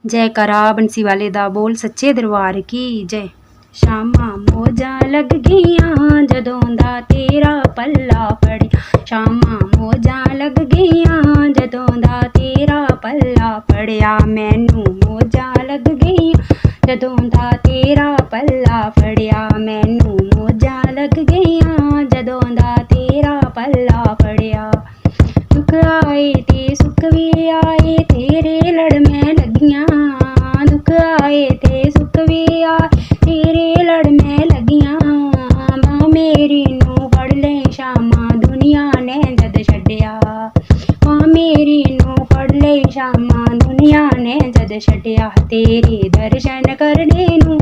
जयकारा बंसी वाले दा बोल सच्चे दरबार की जय। शामा मौजा लग गईयां जदों दा तेरा पल्ला फड़िया, शामा मौजा लग गईयां जदों दा तेरा पल्ला फड़िया, मैनू मौजा लग गईयां जदों दा तेरा पल्ला फड़िया, मैनू मौजा लग गईयां जदों दा तेरा पल्ला फड़िया। दुख आए ते सुख भी आए तेरे लड़ में लगियां, दुख आए ते सुख भी आए तेरे लड़ में लगियां, मां मेरी नू फड़ ले शामा दुनिया ने जद छड्डिया, मां मेरी नू फड़ ले शामा दुनिया ने जद छड्डिया, तेरे दर्शन करने नू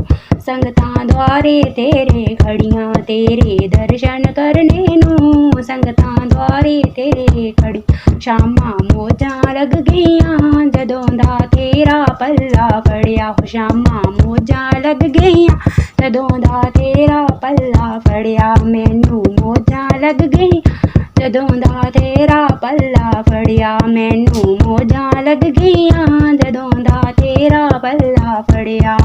संगतां द्वारे तेरे खड़ियां, तेरे दर्शन करने नू संगतां द्वारे तेरे खड़ी, शामा मौजां लग गईयां जदों दा तेरा पल्ला फड़िया, शामा मौजां लग गईयां जदों दा तेरा पल्ला फड़िया, मैनू मौजां लग गईयां जदों दा तेरा पल्ला फड़िया, मैनू मौजां लग गईयां जदों दा तेरा पल्ला फड़िया।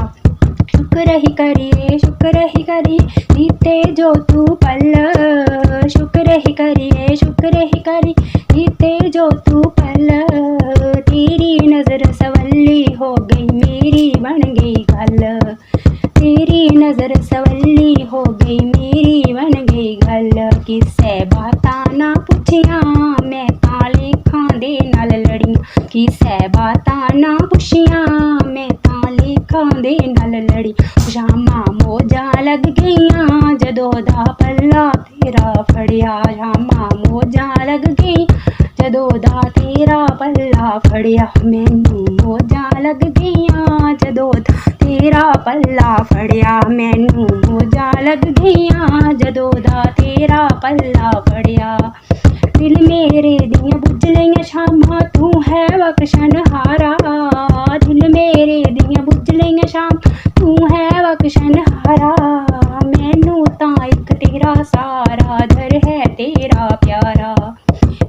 शुक्र ही करिए दिते जो तू पल, शुक्र ही करिए दिते जो तू पल, तेरी नजर सवली हो गई मेरी बन गई गल, तेरी नजर सवली हो गई मेरी बन गई गल, किसे बातां ना पुछियां मैं तां लेखां दे नाल लड़ियां, किसे बातां ना पुछियां मैं तां लेखां दे नाल लड़ी, शामा मौजां लग गईयां जदों दा पल्ला तेरा फड़िया, शामा मौजां लग गई जदों दा तेरा पल्ला फड़िया, मैनू मौजां लग गईयां जदों दा तेरा पल्ला फड़िया, मैनू मौजां लग गईयां जदों दा तेरा पल्ला फड़िया। दिल मेरे दियां बुझ लईयां शामा तू है बख्शनहारा, दिल मेरे दियां बुझ लईयां शामा तू है बख्शनहारा, मैनू तां इक तेरा सहारा दर है तेरा प्यारा,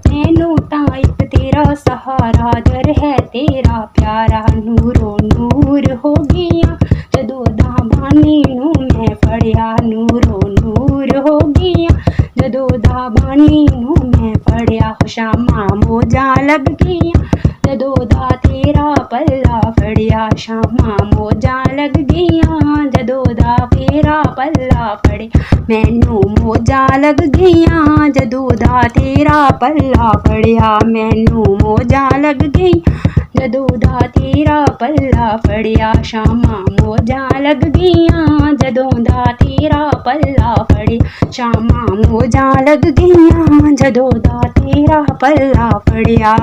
मैनू तां इक तेरा सहारा दर है तेरा प्यारा, नूरो नूर हो गईयां जदों दा बानी नू मैं फड़िया, नूरो नूर हो गईयां जदों दा बानी नू मैं फड़िया, शामा मौजां लग गईयां जदों दा तेरा पल्ला फड़िया, शामा मौजां लग गईयां जदों दा तेरा पल्ला फड़िया, मैनू मौजां लग गईयां जदों दा तेरा पल्ला फड़िया, मैनू मौजां लग गईयां जदों दा तेरा पल्ला फड़िया, शामा मौजां लग गईयां जदों दा तेरा पल्ला फड़िया, शामा मौजां लग गईयां जदों दा तेरा पल्ला फड़िया।